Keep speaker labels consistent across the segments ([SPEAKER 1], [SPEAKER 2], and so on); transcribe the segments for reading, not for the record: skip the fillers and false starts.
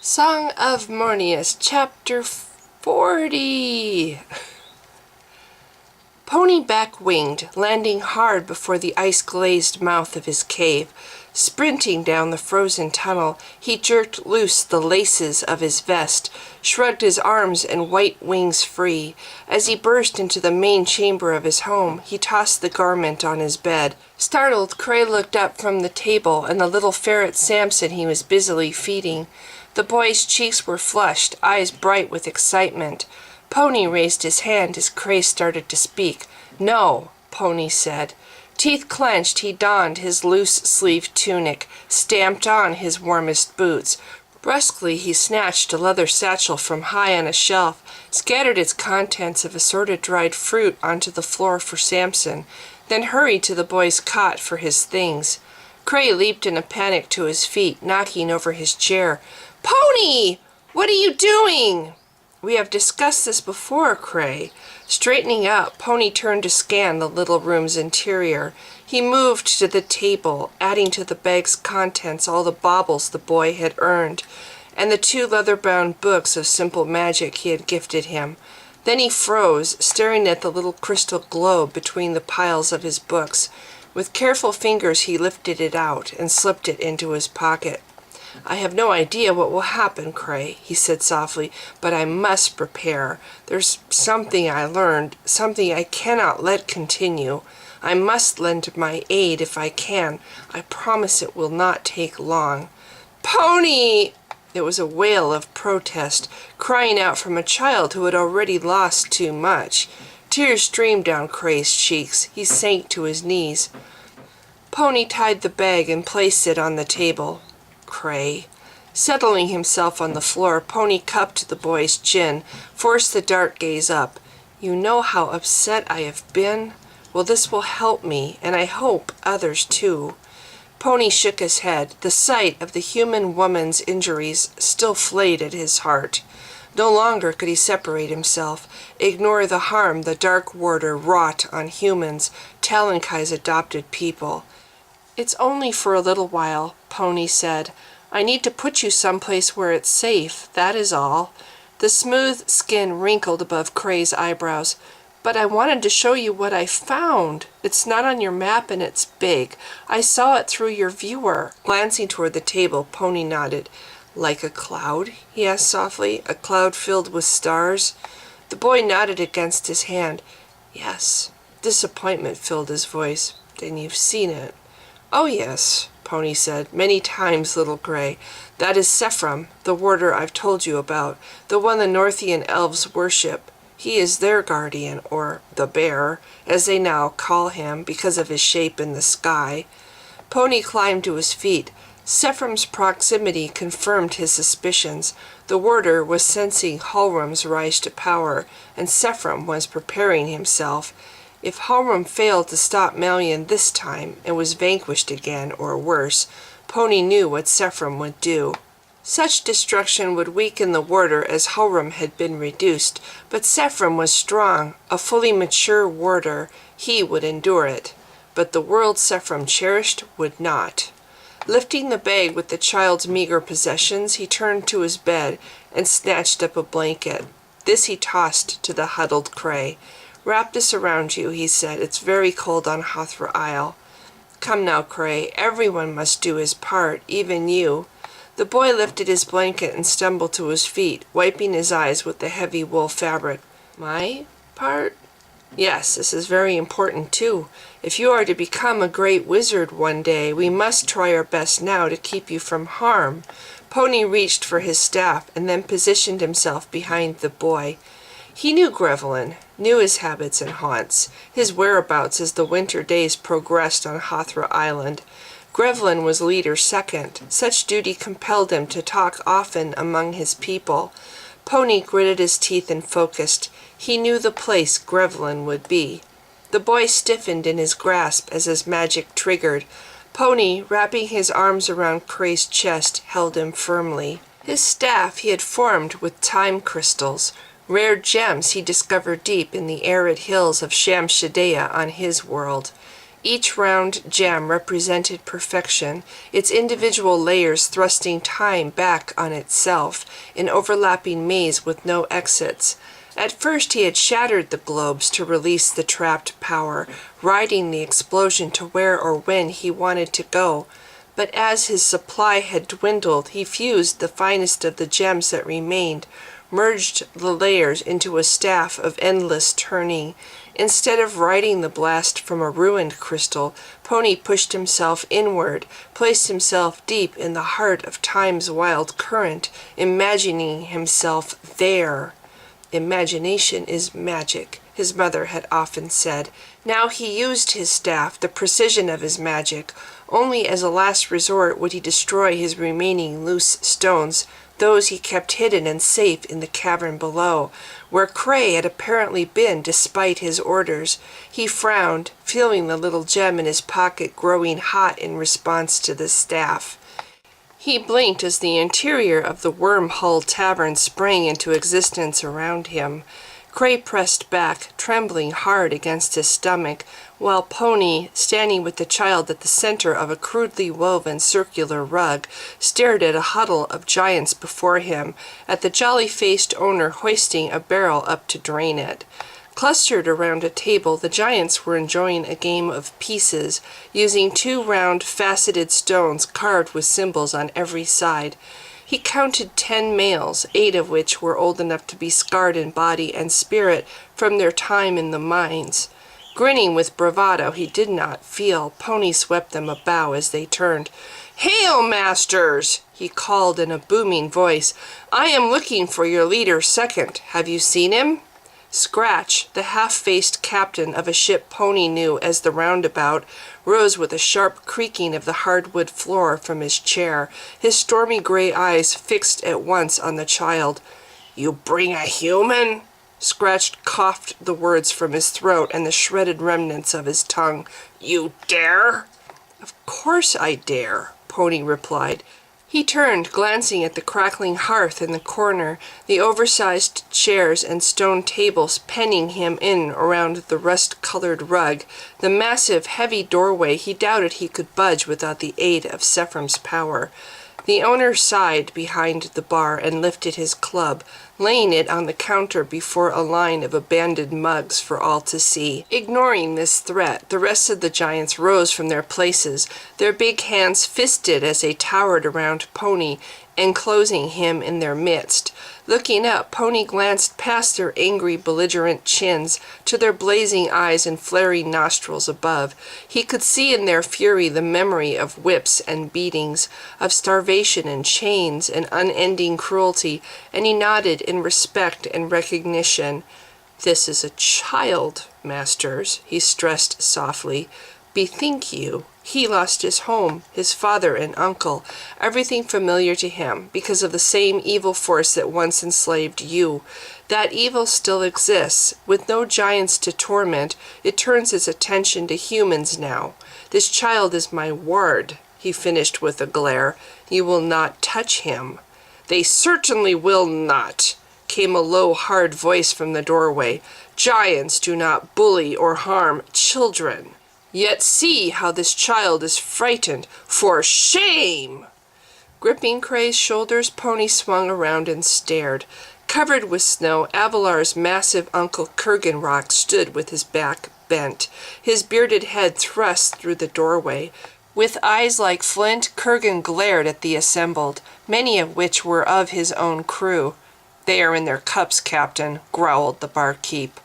[SPEAKER 1] Song of Mornius, Chapter 40. Pony back-winged, landing hard before the ice-glazed mouth of his cave. Sprinting down the frozen tunnel, he jerked loose the laces of his vest, shrugged his arms and white wings free. As he burst into the main chamber of his home, he tossed the garment on his bed. Startled, Cray looked up from the table and the little ferret Samson he was busily feeding. The boy's cheeks were flushed, eyes bright with excitement. Pony raised his hand as Cray started to speak. "No," Pony said. Teeth clenched, he donned his loose-sleeved tunic, stamped on his warmest boots. Brusquely he snatched a leather satchel from high on a shelf, scattered its contents of assorted dried fruit onto the floor for Samson, then hurried to the boy's cot for his things. Cray leaped in a panic to his feet, knocking over his chair. "Pony! What are you doing?" "We have discussed this before, Cray." Straightening up, Pony turned to scan the little room's interior. He moved to the table, adding to the bag's contents all the baubles the boy had earned, and the 2 leather-bound books of simple magic he had gifted him. Then he froze, staring at the little crystal globe between the piles of his books. With careful fingers he lifted it out and slipped it into his pocket. "I have no idea what will happen, Cray," he said softly, "but I must prepare. There's something I learned, something I cannot let continue. I must lend my aid if I can. I promise it will not take long." "Pony!" It was a wail of protest, crying out from a child who had already lost too much. Tears streamed down Cray's cheeks. He sank to his knees. Pony tied the bag and placed it on the table. "Cray." Settling himself on the floor, Pony cupped the boy's chin, forced the dark gaze up. "You know how upset I have been? Well, this will help me, and I hope others too." Pony shook his head. The sight of the human woman's injuries still flayed at his heart. No longer could he separate himself, ignore the harm the Dark Warder wrought on humans, Talankai's adopted people. "It's only for a little while," Pony said. "I need to put you someplace where it's safe, that is all." The smooth skin wrinkled above Cray's eyebrows. "But I wanted to show you what I found. It's not on your map and it's big. I saw it through your viewer." Glancing toward the table, Pony nodded. "Like a cloud?" he asked softly. "A cloud filled with stars?" The boy nodded against his hand. "Yes." Disappointment filled his voice. "Then you've seen it?" "Oh, yes," Pony said. "Many times, little Cray. That is Sephram, the warder I've told you about, the one the Northian elves worship. He is their guardian, or the bear, as they now call him because of his shape in the sky." Pony climbed to his feet. Sephram's proximity confirmed his suspicions. The warder was sensing Halram's rise to power, and Sephram was preparing himself. If Halram failed to stop Malian this time and was vanquished again, or worse, Pony knew what Sephram would do. Such destruction would weaken the warder as Halram had been reduced, but Sephram was strong, a fully mature warder. He would endure it. But the world Sephram cherished would not. Lifting the bag with the child's meager possessions, he turned to his bed and snatched up a blanket. This he tossed to the huddled Cray. "Wrap this around you," he said. "It's very cold on Hathra Isle." "Come now, Cray. Everyone must do his part, even you." The boy lifted his blanket and stumbled to his feet, wiping his eyes with the heavy wool fabric. "My part?" "Yes, this is very important too. If you are to become a great wizard one day, we must try our best now to keep you from harm." Pony reached for his staff and then positioned himself behind the boy. He knew Grevlin, knew his habits and haunts, his whereabouts as the winter days progressed on Hathra Island. Grevlin was leader second. Such duty compelled him to talk often among his people. Pony gritted his teeth and focused. He knew the place Grevlin would be. The boy stiffened in his grasp as his magic triggered. Pony, wrapping his arms around Cray's chest, held him firmly. His staff he had formed with time crystals, rare gems he discovered deep in the arid hills of Shamshadea on his world. Each round gem represented perfection, its individual layers thrusting time back on itself, an overlapping maze with no exits. At first he had shattered the globes to release the trapped power, riding the explosion to where or when he wanted to go. But as his supply had dwindled, he fused the finest of the gems that remained, merged the layers into a staff of endless turning. Instead of riding the blast from a ruined crystal, Pony pushed himself inward, placed himself deep in the heart of time's wild current, imagining himself there. Imagination is magic, his mother had often said. Now he used his staff, the precision of his magic. Only as a last resort would he destroy his remaining loose stones, those he kept hidden and safe in the cavern below, where Cray had apparently been despite his orders. He frowned, feeling the little gem in his pocket growing hot in response to the staff. He blinked as the interior of the worm-hulled tavern sprang into existence around him. Cray pressed back, trembling hard against his stomach, while Pony, standing with the child at the center of a crudely woven circular rug, stared at a huddle of giants before him, at the jolly-faced owner hoisting a barrel up to drain it. Clustered around a table, the giants were enjoying a game of pieces, using 2 round, faceted stones carved with symbols on every side. He counted 10 males, 8 of which were old enough to be scarred in body and spirit from their time in the mines. Grinning with bravado he did not feel, Pony swept them a bow as they turned. "Hail, masters!" he called in a booming voice. "I am looking for your leader second. Have you seen him?" Scratch, the half-faced captain of a ship Pony knew as the Roundabout, rose with a sharp creaking of the hardwood floor from his chair, his stormy gray eyes fixed at once on the child. "You bring a human?" Scratch coughed the words from his throat and the shredded remnants of his tongue. "You dare?" "Of course I dare," Pony replied. He turned, glancing at the crackling hearth in the corner, the oversized chairs and stone tables penning him in around the rust-colored rug, the massive, heavy doorway he doubted he could budge without the aid of Sephram's power. The owner sighed behind the bar and lifted his club, laying it on the counter before a line of abandoned mugs for all to see. Ignoring this threat, the rest of the giants rose from their places, their big hands fisted as they towered around Pony, enclosing him in their midst. Looking up, Pony glanced past their angry, belligerent chins to their blazing eyes and flaring nostrils above. He could see in their fury the memory of whips and beatings, of starvation and chains and unending cruelty, and he nodded in respect and recognition. "This is a child, masters," he stressed softly. "Bethink you. He lost his home, his father and uncle, everything familiar to him, because of the same evil force that once enslaved you. That evil still exists. With no giants to torment, it turns its attention to humans now. This child is my ward," he finished with a glare. "You will not touch him." "They certainly will not," came a low, hard voice from the doorway. "Giants do not bully or harm children. Yet see how this child is frightened. For shame!" Gripping Cray's shoulders, Pony swung around and stared. Covered with snow, Avalar's massive uncle Kurganrock stood with his back bent, his bearded head thrust through the doorway. With eyes like flint, Kurgan glared at the assembled, many of which were of his own crew. "They are in their cups, Captain," growled the barkeep.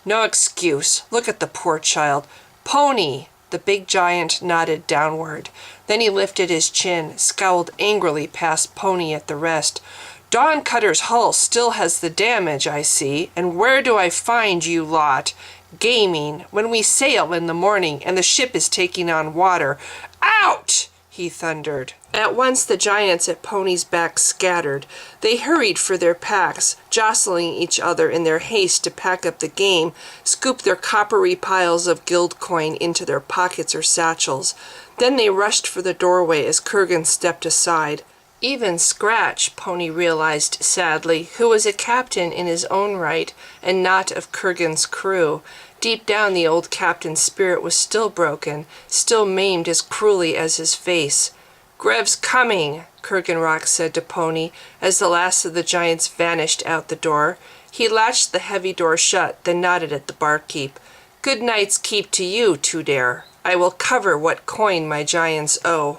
[SPEAKER 1] "No excuse. Look at the poor child. Pony!" The big giant nodded downward. Then he lifted his chin, scowled angrily past Pony at the rest. "Dawncutter's hull still has the damage, I see. And where do I find you lot? Gaming, when we sail in the morning and the ship is taking on water. Out!" he thundered. At once the giants at Pony's back scattered. They hurried for their packs, jostling each other in their haste to pack up the game, scoop their coppery piles of guild coin into their pockets or satchels. Then they rushed for the doorway as Kurgan stepped aside. Even Scratch, Pony realized sadly, who was a captain in his own right and not of Kurgan's crew. Deep down the old captain's spirit was still broken, still maimed as cruelly as his face. "Grev's coming," Kurgan Rock said to Pony as the last of the giants vanished out the door. He latched the heavy door shut, then nodded at the barkeep. "Good night's keep to you, Tudare. I will cover what coin my giants owe."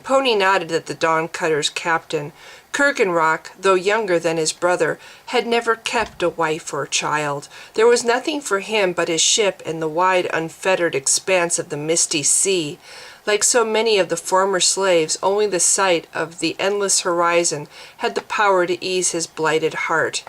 [SPEAKER 1] Pony nodded at the Dawn Cutter's captain. Kurgan Rock, though younger than his brother, had never kept a wife or child. There was nothing for him but his ship and the wide, unfettered expanse of the misty sea. Like so many of the former slaves, only the sight of the endless horizon had the power to ease his blighted heart.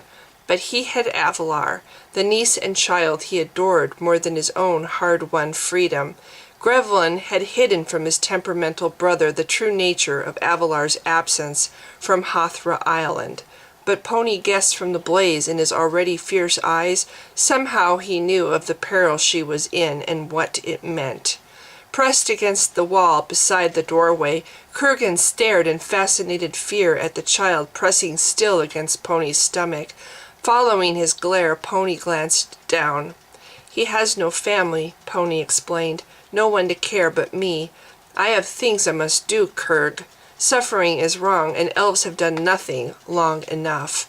[SPEAKER 1] But he had Avalar, the niece and child he adored more than his own hard-won freedom. Grevlin had hidden from his temperamental brother the true nature of Avalar's absence from Hothra Island. But Pony guessed from the blaze in his already fierce eyes, somehow he knew of the peril she was in and what it meant. Pressed against the wall beside the doorway, Kurgan stared in fascinated fear at the child pressing still against Pony's stomach. Following his glare, Pony glanced down. "He has no family," Pony explained. "No one to care but me. I have things I must do, Kurg. Suffering is wrong, and elves have done nothing long enough."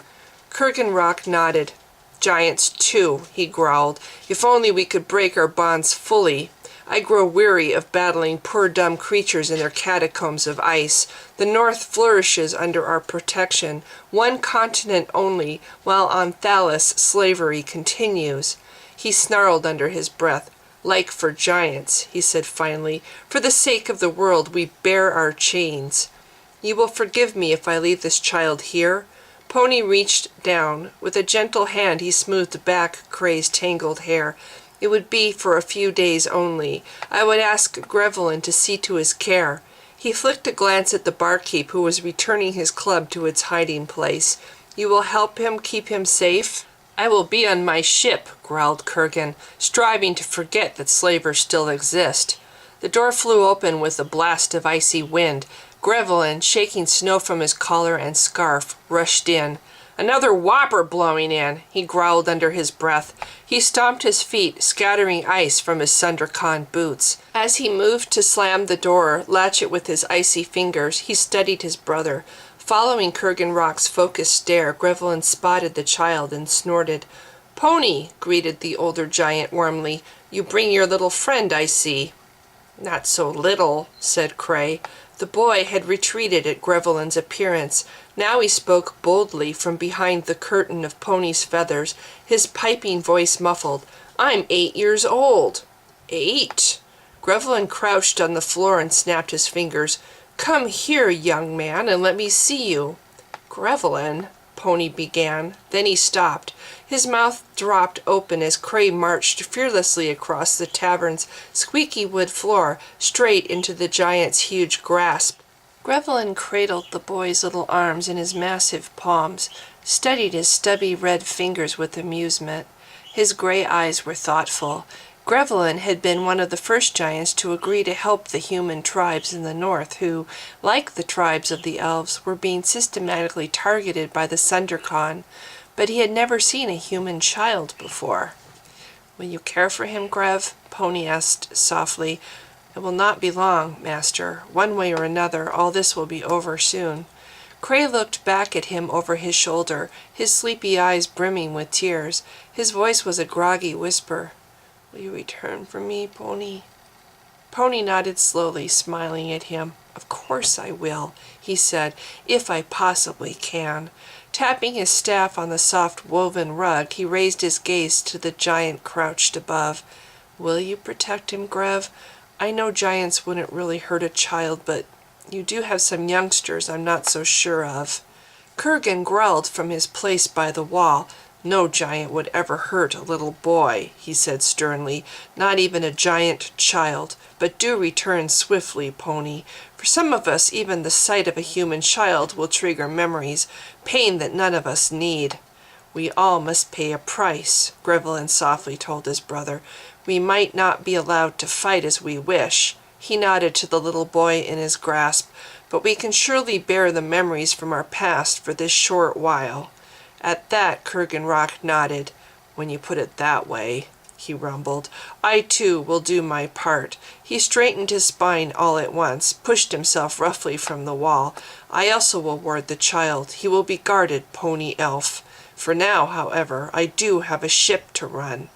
[SPEAKER 1] Kurgan Rock nodded. "Giants, too," he growled. "If only we could break our bonds fully. I grow weary of battling poor dumb creatures in their catacombs of ice. The North flourishes under our protection, one continent only, while on Thalos slavery continues." He snarled under his breath. "Like for giants," he said finally. "For the sake of the world, we bear our chains. You will forgive me if I leave this child here?" Pony reached down. With a gentle hand he smoothed back Cray's tangled hair. "It would be for a few days only. I would ask Grevlin to see to his care." He flicked a glance at the barkeep who was returning his club to its hiding place. "You will help him keep him safe?" "I will be on my ship," growled Kurgan, striving to forget that slavers still exist. The door flew open with a blast of icy wind. Grevlin, shaking snow from his collar and scarf, rushed in. "Another whopper blowing in," he growled under his breath. He stomped his feet, scattering ice from his Sundercon boots. As he moved to slam the door, latch it with his icy fingers, he studied his brother. Following Kurgan Rock's focused stare, Grevlin spotted the child and snorted. "Pony," greeted the older giant warmly. "You bring your little friend, I see." "Not so little," said Cray. The boy had retreated at Grevlin's appearance. Now he spoke boldly from behind the curtain of Pony's feathers, his piping voice muffled. "I'm 8 years old." "8?" Grevlin crouched on the floor and snapped his fingers. "Come here, young man, and let me see you." "Grevlin," Pony began. Then he stopped. His mouth dropped open as Cray marched fearlessly across the tavern's squeaky wood floor, straight into the giant's huge grasp. Grevlin cradled the boy's little arms in his massive palms, studied his stubby red fingers with amusement. His gray eyes were thoughtful. Grevlin had been one of the first giants to agree to help the human tribes in the north who, like the tribes of the elves, were being systematically targeted by the Sundercon, but he had never seen a human child before. "Will you care for him, Grev?" Pony asked softly. "It will not be long, master. One way or another, all this will be over soon." Cray looked back at him over his shoulder, his sleepy eyes brimming with tears. His voice was a groggy whisper. "Will you return for me, Pony?" Pony nodded slowly, smiling at him. "Of course I will," he said, "if I possibly can." Tapping his staff on the soft woven rug, he raised his gaze to the giant crouched above. "Will you protect him, Grev? I know giants wouldn't really hurt a child, but you do have some youngsters I'm not so sure of." Kurgan growled from his place by the wall. "No giant would ever hurt a little boy," he said sternly, "not even a giant child. But do return swiftly, Pony. For some of us, even the sight of a human child will trigger memories, pain that none of us need." "We all must pay a price," Grevlin softly told his brother. "We might not be allowed to fight as we wish." He nodded to the little boy in his grasp. but we can surely bear the memories from our past for this short while." At that, Kurgan Rock nodded. "When you put it that way," he rumbled. "I, too, will do my part." He straightened his spine all at once, pushed himself roughly from the wall. "I also will ward the child. He will be guarded, pony elf. For now, however, I do have a ship to run."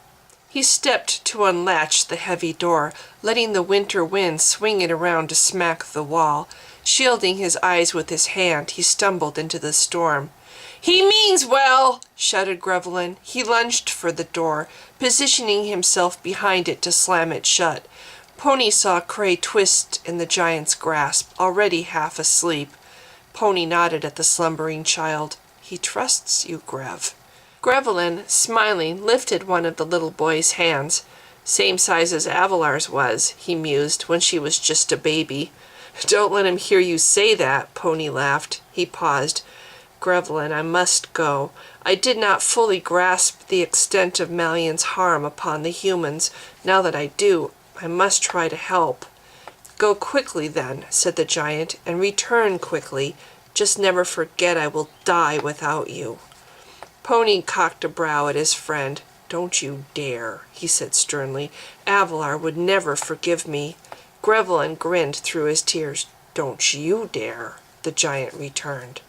[SPEAKER 1] He stepped to unlatch the heavy door, letting the winter wind swing it around to smack the wall. Shielding his eyes with his hand, he stumbled into the storm. "He means well!" shouted Grevelin. He lunged for the door, positioning himself behind it to slam it shut. Pony saw Cray twist in the giant's grasp, already half asleep. Pony nodded at the slumbering child. "He trusts you, Grev." Grevelin, smiling, lifted one of the little boy's hands. "Same size as Avalar's was," he mused, "when she was just a baby." "Don't let him hear you say that," Pony laughed. He paused. "Grevelin, I must go. I did not fully grasp the extent of Malian's harm upon the humans. Now that I do, I must try to help." "Go quickly, then," said the giant, "and return quickly. Just never forget I will die without you." Pony cocked a brow at his friend. "Don't you dare," he said sternly. "Avalar would never forgive me." Grevelin grinned through his tears. "Don't you dare," the giant returned.